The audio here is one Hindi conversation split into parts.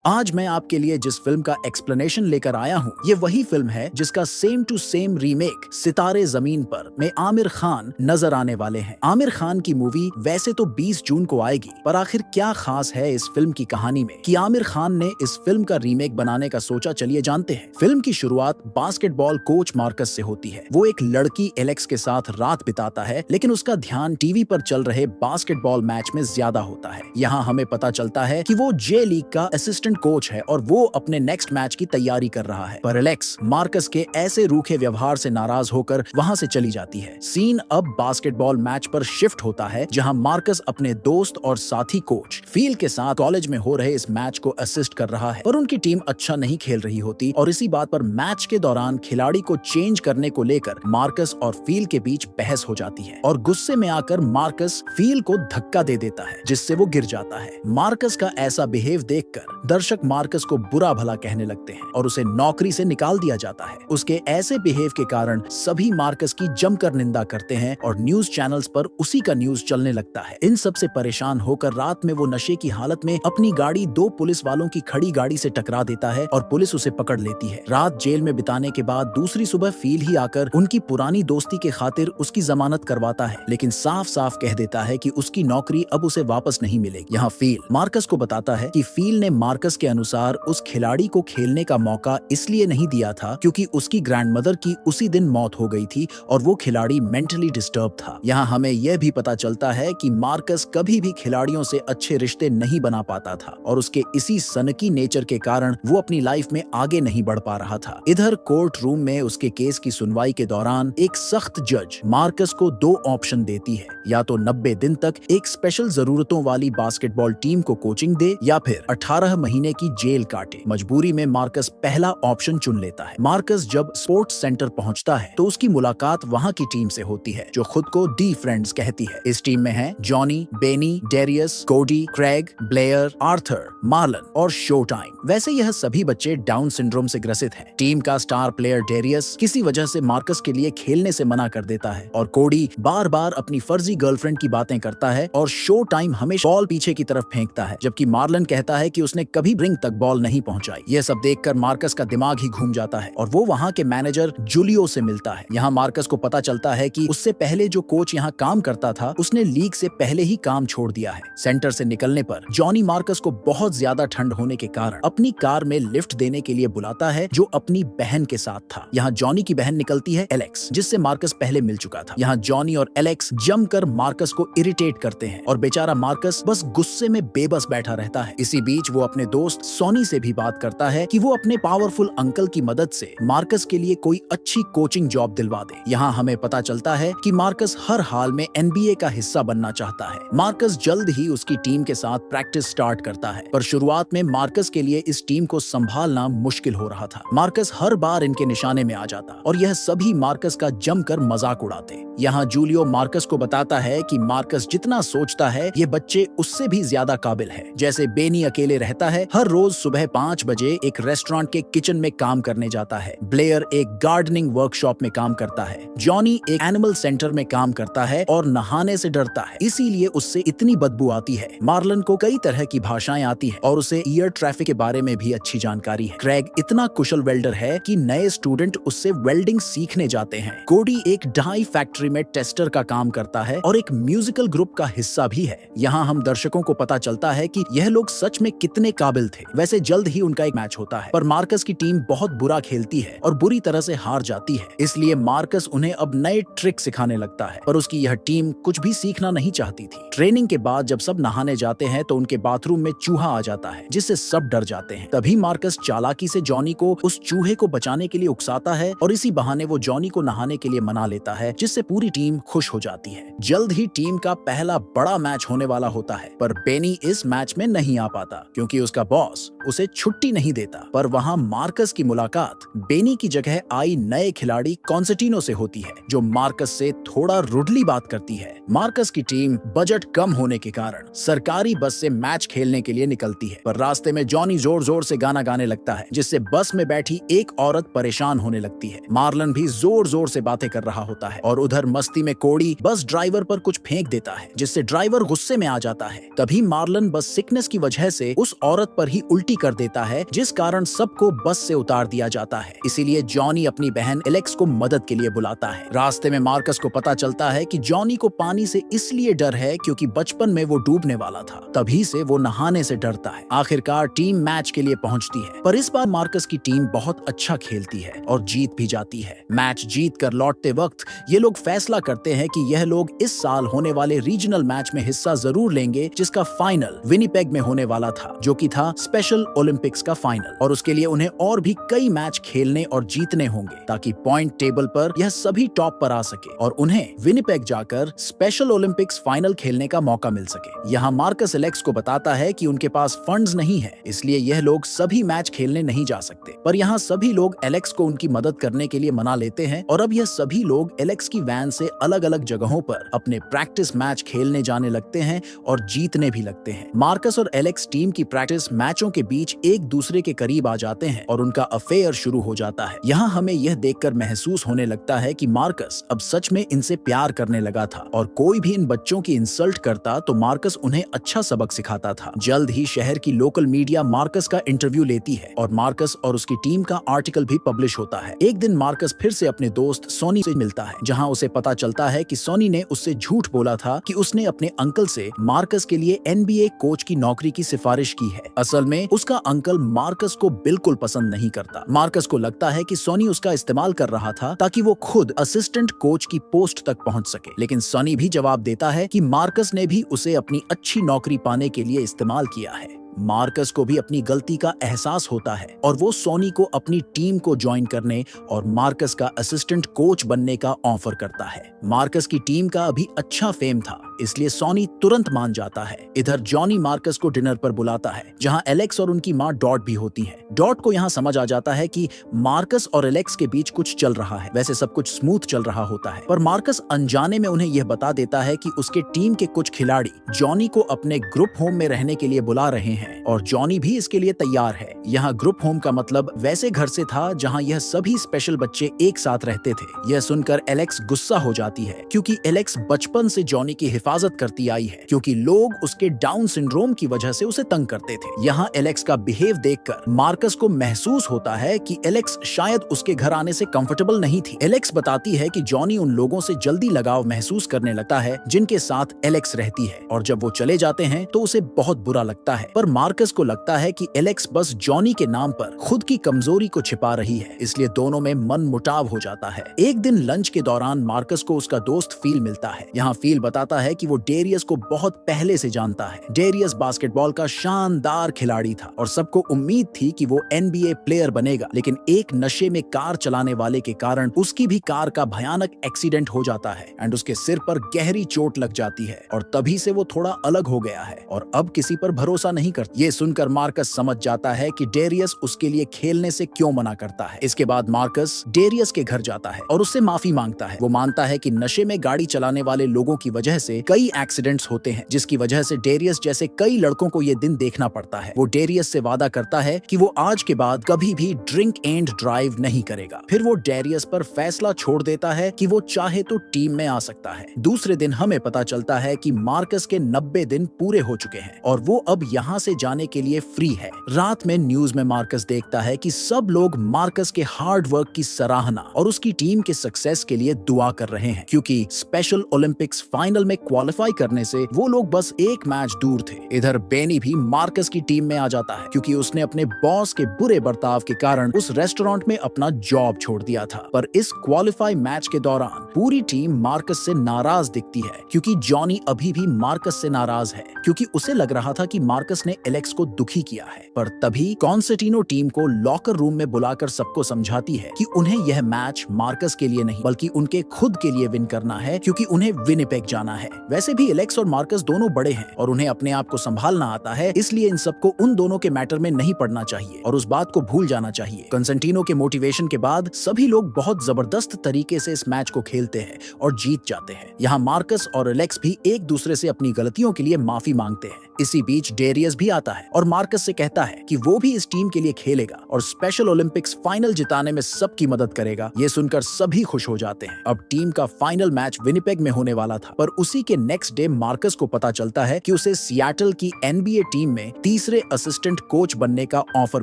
आज मैं आपके लिए जिस फिल्म का एक्सप्लेनेशन लेकर आया हूँ, ये वही फिल्म है जिसका सेम टू सेम रीमेक सितारे जमीन पर में आमिर खान नजर आने वाले हैं। आमिर खान की मूवी वैसे तो 20 जून को आएगी, पर आखिर क्या खास है इस फिल्म की कहानी में कि आमिर खान ने इस फिल्म का रीमेक बनाने का सोचा, चलिए जानते हैं। फिल्म की शुरुआत बास्केटबॉल कोच मार्कस से होती है। वो एक लड़की एलेक्स के साथ रात बिताता है, लेकिन उसका ध्यान टीवी पर चल रहे बास्केटबॉल मैच में ज्यादा होता है। यहाँ हमें पता चलता है कि वो जे लीग का असिस्टेंट कोच है और वो अपने नेक्स्ट मैच की तैयारी कर रहा है। पर एलेक्स मार्कस के ऐसे रूखे व्यवहार से नाराज होकर वहां से चली जाती है। सीन अब बास्केटबॉल मैच पर शिफ्ट होता है, जहां मार्कस अपने दोस्त और साथी कोच फील के साथ कॉलेज में हो रहे इस मैच को असिस्ट कर रहा है। पर उनकी टीम अच्छा नहीं खेल रही होती और इसी बात पर मैच के दौरान खिलाड़ी को चेंज करने को लेकर मार्कस और फील के बीच बहस हो जाती है और गुस्से में आकर मार्कस फील को धक्का दे देता है, जिससे वो गिर जाता है। मार्कस का ऐसा बिहेव देखकर दर्शक मार्कस को बुरा भला कहने लगते हैं और उसे नौकरी से निकाल दिया जाता है। उसके ऐसे बिहेव के कारण सभी मार्कस की जमकर निंदा करते हैं और न्यूज चैनल्स पर उसी का न्यूज चलने लगता है। इन सब से परेशान होकर रात में वो नशे की हालत में अपनी गाड़ी 2 पुलिस वालों की खड़ी गाड़ी से टकरा देता है और पुलिस उसे पकड़ लेती है। रात जेल में बिताने के बाद दूसरी सुबह फील ही आकर उनकी पुरानी दोस्ती के खातिर उसकी जमानत करवाता है, लेकिन साफ साफ कह देता है कि उसकी नौकरी अब उसे वापस नहीं मिलेगी। यहाँ फील मार्कस को बताता है कि फील ने मार्कस के अनुसार उस खिलाड़ी को खेलने का मौका इसलिए नहीं दिया था क्योंकि उसकी ग्रैंडमदर की उसी दिन मौत हो गई थी और वो खिलाड़ी मेंटली डिस्टर्ब था। यहाँ हमें यह भी पता चलता है कि मार्कस कभी भी खिलाड़ियों से अच्छे रिश्ते नहीं बना पाता था और उसके इसी सनकी नेचर के कारण वो अपनी लाइफ में आगे नहीं बढ़ पा रहा था। इधर कोर्ट रूम में उसके केस की सुनवाई के दौरान एक सख्त जज मार्कस को 2 ऑप्शन देती है, या तो 90 दिन तक एक स्पेशल जरूरतों वाली बास्केटबॉल टीम को कोचिंग दे या फिर 18 महीने की जेल काटे। मजबूरी में मार्कस पहला ऑप्शन चुन लेता है। मार्कस जब स्पोर्ट्स सेंटर पहुंचता है तो उसकी मुलाकात वहां की टीम से होती है, जो खुद को डी फ्रेंड्स कहती है। इस टीम में है जॉनी, बेनी, डेरियस, कोडी, क्रेग, ब्लेयर, आर्थर, मार्लन और शो टाइम। वैसे यह सभी बच्चे डाउन सिंड्रोम से ग्रसित हैं। टीम का स्टार प्लेयर डेरियस किसी वजह से मार्कस के लिए खेलने से मना कर देता है और कोडी बार बार अपनी फर्जी गर्लफ्रेंड की बातें करता है और शो टाइम हमेशा बॉल पीछे की तरफ फेंकता है, जबकि मार्लन कहता है कि उसने कभी रिंग तक बॉल नहीं पहुंचाई। यह सब देखकर मार्कस का दिमाग ही घूम जाता है और वो वहां के मैनेजर जूलियो से मिलता है। यहाँ मार्कस को पता चलता है कि उससे पहले जो कोच यहाँ काम करता था उसने लीग से पहले ही काम छोड़ दिया है। सेंटर से निकलने पर जॉनी मार्कस को बहुत ज्यादा ठंड होने के कारण अपनी कार में लिफ्ट देने के लिए बुलाता है, जो अपनी बहन के साथ था। यहाँ जॉनी की बहन निकलती है एलेक्स, जिससे मार्कस पहले मिल चुका था। यहाँ जॉनी और एलेक्स जमकर मार्कस को इरिटेट करते हैं और बेचारा मार्कस बस गुस्से में बेबस बैठा रहता है। इसी बीच वो अपने दोस्त सोनी से भी बात करता है कि वो अपने पावरफुल अंकल की मदद से मार्कस के लिए कोई अच्छी कोचिंग जॉब दिलवा दे। यहाँ हमें पता चलता है कि मार्कस हर हाल में NBA का हिस्सा बनना चाहता है। मार्कस जल्द ही उसकी टीम के साथ प्रैक्टिस स्टार्ट करता है, पर शुरुआत में मार्कस के लिए इस टीम को संभालना मुश्किल हो रहा था। मार्कस हर बार इनके निशाने में आ जाता और यह सभी मार्कस का जमकर मजाक उड़ाते। यहाँ जूलियो मार्कस को बताता है कि मार्कस जितना सोचता है ये बच्चे उससे भी ज्यादा काबिल है। जैसे बेनी अकेले रहता है, हर रोज सुबह 5 बजे एक रेस्टोरेंट के किचन में काम करने जाता है। ब्लेयर एक गार्डनिंग वर्कशॉप में काम करता है। जॉनी एक एनिमल सेंटर में काम करता है और नहाने से डरता है, इसीलिए उससे इतनी बदबू आती है। मार्लन को कई तरह की भाषाएं आती है और उसे ईयर ट्रैफिक के बारे में भी अच्छी जानकारी है। क्रेग इतना कुशल वेल्डर है कि नए स्टूडेंट उससे वेल्डिंग सीखने जाते हैं। कोडी एक डाई फैक्ट्री में टेस्टर का काम करता है और एक म्यूजिकल ग्रुप का हिस्सा भी है। यहाँ हम दर्शकों को पता चलता है कि यह लोग सच में कितने काबिल थे। वैसे जल्द ही उनका एक मैच होता है, पर मार्कस की टीम बहुत बुरा खेलती है और बुरी तरह से हार जाती है। इसलिए मार्कस उन्हें अब नए ट्रिक सिखाने लगता है, पर उसकी यह टीम कुछ भी सीखना नहीं चाहती थी। ट्रेनिंग के बाद जब सब नहाने जाते हैं तो उनके बाथरूम में चूहा आ जाता है, जिससे सब डर जाते हैं। तभी मार्कस चालाकी से जॉनी को उस चूहे को बचाने के लिए उकसाता है और इसी बहाने वो जॉनी को नहाने के लिए मना लेता है, जिससे पूरी टीम खुश हो जाती है। जल्द ही टीम का पहला बड़ा मैच होने वाला होता है, पर बेनी इस मैच में नहीं आ पाता क्योंकि उसका बॉस उसे छुट्टी नहीं देता। पर वहाँ मार्कस की मुलाकात बेनी की जगह आई नए खिलाड़ी कॉन्स्टेंटिनो से होती है, जो मार्कस से थोड़ा रुडली बात करती है। मार्कस की टीम बजट कम होने के कारण सरकारी बस से मैच खेलने के लिए निकलती है, पर रास्ते में जॉनी जोर जोर से गाना गाने लगता है, जिससे बस में बैठी एक औरत परेशान होने लगती है। मार्लन भी जोर जोर से बातें कर रहा होता है और उधर मस्ती में कोडी बस ड्राइवर पर कुछ फेंक देता है, जिससे ड्राइवर गुस्से में आ जाता है। तभी मार्लन बस सिकनेस की वजह से उस औरत पर ही उल्टी उल्टी कर देता है, जिस कारण सबको बस से उतार दिया जाता है। इसीलिए जॉनी अपनी बहन एलेक्स को मदद के लिए बुलाता है। रास्ते में मार्कस को पता चलता है कि जॉनी को पानी से इसलिए डर है क्योंकि बचपन में वो डूबने वाला था, तभी से वो नहाने से डरता है। आखिरकार टीम मैच के लिए पहुंचती है, पर इस बार मार्कस की टीम बहुत अच्छा खेलती है और जीत भी जाती है। मैच जीत कर लौटते वक्त ये लोग फैसला करते हैं कि यह लोग इस साल होने वाले रीजनल मैच में हिस्सा जरूर लेंगे, जिसका फाइनल विनिपेग में होने वाला था, जो कि था स्पेशल ओलंपिक्स का फाइनल। और उसके लिए उन्हें और भी कई मैच खेलने और जीतने होंगे ताकि पॉइंट टेबल पर यह सभी टॉप पर आ सके और उन्हें विनिपेग जाकर स्पेशल ओलंपिक्स फाइनल खेलने का मौका मिल सके। यहाँ मार्कस एलेक्स को बताता है कि उनके पास फंड्स नहीं है, इसलिए यह लोग सभी मैच खेलने नहीं जा सकते। पर यहाँ सभी लोग एलेक्स को उनकी मदद करने के लिए मना लेते हैं और अब यह सभी लोग एलेक्स की वैन से अलग अलग जगहों पर अपने प्रैक्टिस मैच खेलने जाने लगते हैं और जीतने भी लगते हैं। मार्कस और एलेक्स टीम की प्रैक्टिस मैचों के बीच एक दूसरे के करीब आ जाते हैं और उनका अफेयर शुरू हो जाता है। यहाँ हमें यह देखकर महसूस होने लगता है कि मार्कस अब सच में इनसे प्यार करने लगा था और कोई भी इन बच्चों की इंसल्ट करता तो मार्कस उन्हें अच्छा सबक सिखाता था। जल्द ही शहर की लोकल मीडिया मार्कस का इंटरव्यू लेती है और मार्कस और उसकी टीम का आर्टिकल भी पब्लिश होता है। एक दिन मार्कस फिर से अपने दोस्त सोनी से मिलता है, जहां उसे पता चलता है कि सोनी ने उससे झूठ बोला था कि उसने अपने अंकल से मार्कस के लिए NBA कोच की नौकरी की सिफारिश की है। असल में उसका अंकल मार्कस को बिल्कुल पसंद नहीं करता। मार्कस को लगता है कि सोनी उसका इस्तेमाल कर रहा था ताकि वो खुद असिस्टेंट कोच की पोस्ट तक पहुंच सके, लेकिन सोनी भी जवाब देता है कि मार्कस ने भी उसे अपनी अच्छी नौकरी पाने के लिए इस्तेमाल किया है। मार्कस को भी अपनी गलती का एहसास होता है और वो सोनी को अपनी टीम को ज्वाइन करने और मार्कस का असिस्टेंट कोच बनने का ऑफर करता है। मार्कस की टीम का अभी अच्छा फेम था, इसलिए सोनी तुरंत मान जाता है। इधर जॉनी मार्कस को डिनर पर बुलाता है, जहां एलेक्स और उनकी मां डॉट भी होती है। डॉट को यहां समझ आ जाता है कि मार्कस और एलेक्स के बीच कुछ चल रहा है। वैसे सब कुछ स्मूथ चल रहा होता है, पर मार्कस अनजाने में उन्हें यह बता देता है कि उसके टीम के कुछ खिलाड़ी जॉनी को अपने ग्रुप होम में रहने के लिए बुला रहे हैं और जॉनी भी इसके लिए तैयार है। यहाँ ग्रुप होम का मतलब वैसे घर से था जहाँ यह सभी स्पेशल बच्चे एक साथ रहते थे। यह सुनकर एलेक्स गुस्सा हो जाती है, क्योंकि एलेक्स बचपन से जॉनी की हिफाजत करती आई है, क्योंकि लोग उसके डाउन सिंड्रोम की वजह से उसे तंग करते थे। यहाँ एलेक्स का बिहेव देखकर मार्कस को महसूस होता है कि एलेक्स शायद उसके घर आने से कंफर्टेबल नहीं थी। एलेक्स बताती है कि जॉनी उन लोगों से जल्दी लगाव महसूस करने लगता है जिनके साथ एलेक्स रहती है, और जब वो चले जाते हैं तो उसे बहुत बुरा लगता है। पर मार्कस को लगता है कि एलेक्स बस जॉनी के नाम पर खुद की कमजोरी को छिपा रही है, इसलिए दोनों में मन मुटाव हो जाता है। एक दिन लंच के दौरान मार्कस को उसका दोस्त फील मिलता है। यहाँ फील बताता है कि वो डेरियस को बहुत पहले से जानता है। डेरियस बास्केटबॉल का शानदार खिलाड़ी था और सबको उम्मीद थी कि वो NBA प्लेयर बनेगा, लेकिन एक नशे में कार चलाने वाले के कारण उसकी भी कार का भयानक एक्सीडेंट हो जाता है एंड उसके सिर पर गहरी चोट लग जाती है और तभी से वो थोड़ा अलग हो गया है और अब किसी पर भरोसा नहीं करता। ये सुनकर मार्कस समझ जाता है कि डेरियस उसके लिए खेलने से क्यों मना करता है। इसके बाद मार्कस डेरियस के घर जाता है और उससे माफी मांगता है। वो मानता है कि नशे में गाड़ी चलाने वाले लोगों की वजह से कई एक्सीडेंट्स होते हैं, जिसकी वजह से डेरियस जैसे कई लड़कों को ये दिन देखना पड़ता है। वो डेरियस से वादा करता है कि वो आज के बाद कभी भी ड्रिंक एंड ड्राइव नहीं करेगा। फिर वो डेरियस पर फैसला छोड़ देता है कि वो चाहे तो टीम में आ सकता है। दूसरे दिन हमें पता चलता है कि मार्कस के 90 दिन पूरे हो चुके हैं और वो अब यहाँ से जाने के लिए फ्री है। रात में न्यूज में मार्कस देखता है कि सब लोग मार्कस के हार्ड वर्क की सराहना और उसकी टीम के सक्सेस के लिए दुआ कर रहे हैं, क्योंकि स्पेशल ओलंपिक्स फाइनल में क्वालिफाई करने से वो लोग बस एक मैच दूर थे। इधर बेनी भी मार्कस की टीम में आ जाता है, क्योंकि उसने अपने बॉस के बुरे बर्ताव के कारण उस रेस्टोरेंट में अपना जॉब छोड़ दिया था। पर इस क्वालिफाई मैच के दौरान पूरी टीम मार्कस से नाराज दिखती है, क्योंकि जॉनी अभी भी मार्कस से नाराज है, क्योंकि उसे लग रहा था कि मार्कस ने एलेक्स को दुखी किया है। पर तभी कॉन्स्टेंटिनो टीम को लॉकर रूम में बुलाकर सबको समझाती है कि उन्हें यह मैच मार्कस के लिए नहीं बल्कि उनके खुद के लिए विन करना है, क्योंकि उन्हें विनिपेग जाना है। वैसे भी एलेक्स और मार्कस दोनों बड़े हैं और उन्हें अपने आप को संभालना आता है, इसलिए इन सबको उन दोनों के मैटर में नहीं पड़ना चाहिए और उस बात को भूल जाना चाहिए। कॉन्स्टेंटिनो के मोटिवेशन के बाद सभी लोग बहुत जबरदस्त तरीके से इस मैच को खेलते हैं और जीत जाते हैं। यहाँ मार्कस और एलेक्स भी एक दूसरे से अपनी गलतियों के लिए माफी मांगते हैं। इसी बीच डेरियस भी आता है और मार्कस से कहता है कि वो भी इस टीम के लिए खेलेगा और स्पेशल ओलंपिक्स फाइनल जिताने में सबकी मदद करेगा। ये सुनकर सभी खुश हो जाते हैं। अब टीम का फाइनल मैच विनिपेग में होने वाला था, पर उसी के नेक्स्ट डे मार्कस को पता चलता है कि उसे सियाटल की एनबीए टीम में तीसरे असिस्टेंट कोच बनने का ऑफर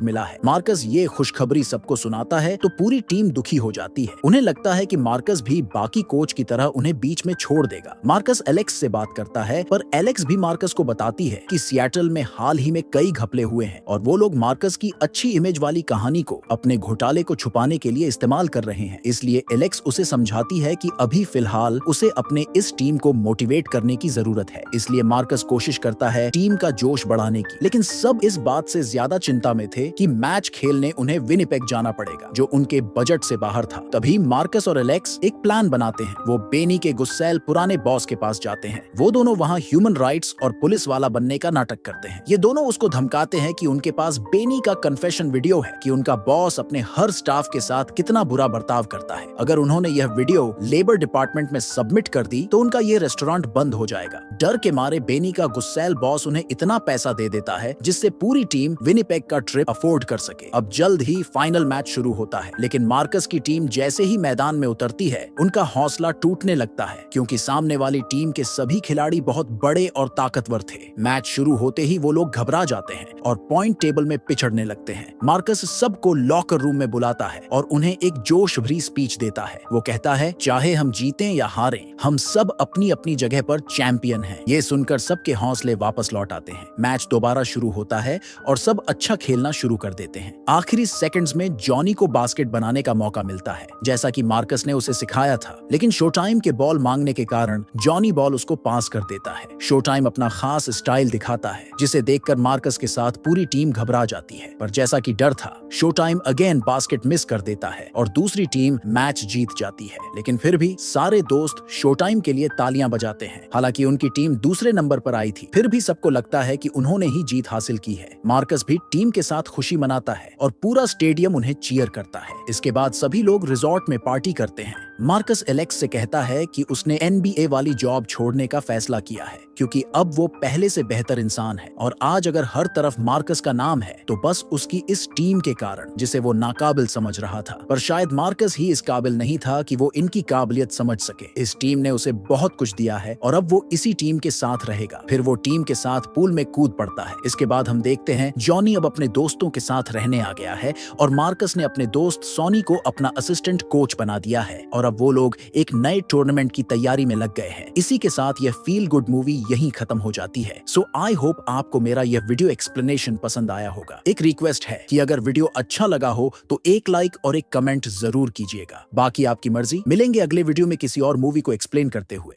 मिला है। मार्कस ये खुशखबरी सबको सुनाता है तो पूरी टीम दुखी हो जाती है। उन्हें लगता है कि मार्कस भी बाकी कोच की तरह उन्हें बीच में छोड़ देगा। मार्कस एलेक्स से बात करता है, पर एलेक्स भी मार्कस को बताती है कि सियाटल में हाल ही में कई घपले हुए हैं और वो लोग मार्कस की अच्छी इमेज वाली कहानी को अपने घोटाले को छुपाने के लिए इस्तेमाल कर रहे हैं। इसलिए एलेक्स उसे समझाती है कि अभी फिलहाल उसे अपने इस टीम को मोटिवेट करने की जरूरत है। इसलिए मार्कस कोशिश करता है टीम का जोश बढ़ाने की, लेकिन सब इस बात से ज्यादा चिंता में थे कि मैच खेलने उन्हें विनिपेग जाना पड़ेगा, जो उनके बजट से बाहर था। तभी मार्कस और एलेक्स एक प्लान बनाते हैं। वो बेनी के गुस्सैल पुराने बॉस के पास जाते हैं। वो दोनों वहाँ ह्यूमन राइट्स और पुलिस वाला बनने का नाटक करते हैं। ये दोनों उसको धमकाते हैं कि उनके पास बेनी का कन्फेशन वीडियो है कि उनका बॉस अपने हर स्टाफ के साथ कितना बुरा बर्ताव करता है। अगर उन्होंने यह वीडियो लेबर डिपार्टमेंट में सबमिट कर दी तो उनका ये रेस्टोरेंट बंद हो जाएगा। डर के मारे बेनी का गुस्सैल बॉस उन्हें इतना पैसा दे देता है जिससे पूरी टीम विनिपेग का ट्रिप अफोर्ड कर सके। अब जल्द ही फाइनल मैच शुरू होता है, लेकिन मार्कस की टीम जैसे ही मैदान में उतरती है उनका हौसला टूटने लगता है, क्योंकि सामने वाली टीम के सभी खिलाड़ी बहुत बड़े और ताकतवर थे। मैच शुरू होते ही वो लोग घबरा जाते हैं और पॉइंट टेबल में पिछड़ने लगते हैं। मार्कस सबको लॉकर रूम में बुलाता है और उन्हें एक जोश भरी स्पीच देता है। वो कहता है, चाहे हम जीतें या हारें, हम सब अपनी अपनी जगह पर चैंपियन हैं। ये सुनकर सबके हौसले वापस लौट आते हैं। मैच दोबारा शुरू होता है और सब अच्छा खेलना शुरू कर देते हैं। आखिरी सेकंड्स में जॉनी को बास्केट बनाने का मौका मिलता है, जैसा कि मार्कस ने उसे सिखाया था, लेकिन शोटाइम के बॉल मांगने के कारण जॉनी बॉल उसको पास कर देता है। शोटाइम अपना खास स्टाइल दिखाता है, जिसे देखकर मार्कस के साथ पूरी टीम घबरा जाती है। पर जैसा कि डर था, शोटाइम अगेन बास्केट मिस कर देता है और दूसरी टीम मैच जीत जाती है। लेकिन फिर भी सारे दोस्त शोटाइम के लिए तालियां बजाते हैं। हालांकि उनकी टीम दूसरे नंबर पर आई थी, फिर भी सबको लगता है कि उन्होंने ही जीत हासिल की है। मार्कस भी टीम के साथ खुशी मनाता है और पूरा स्टेडियम उन्हें चीयर करता है। इसके बाद सभी लोग रिजॉर्ट में पार्टी करते हैं। मार्कस एलेक्स से कहता है कि उसने एनबीए वाली जॉब छोड़ने का फैसला किया है, क्योंकि अब वो पहले से बेहतर इंसान है और आज अगर हर तरफ मार्कस का नाम है तो बस उसकी इस टीम के कारण, जिसे वो नाकाबिल समझ रहा था। पर शायद मार्कस ही इस काबिल नहीं था कि वो इनकी काबिलियत समझ सके। इस टीम ने उसे बहुत कुछ दिया है और अब वो इसी टीम के साथ रहेगा। फिर वो टीम के साथ पूल में कूद पड़ता है। इसके बाद हम देखते हैं जॉनी अब अपने दोस्तों के साथ रहने आ गया है और मार्कस ने अपने दोस्त सॉनी को अपना असिस्टेंट कोच बना दिया है और अब वो लोग एक नए टूर्नामेंट की तैयारी में लग गए हैं। इसी के साथ यह फील गुड मूवी यहीं खत्म हो जाती है। सो आई होप आपको मेरा यह वीडियो एक्सप्लेनेशन पसंद आया होगा। एक रिक्वेस्ट है कि अगर वीडियो अच्छा लगा हो तो एक लाइक और एक कमेंट जरूर कीजिएगा। बाकी आपकी मर्जी। मिलेंगे अगले वीडियो में किसी और मूवी को एक्सप्लेन करते हुए।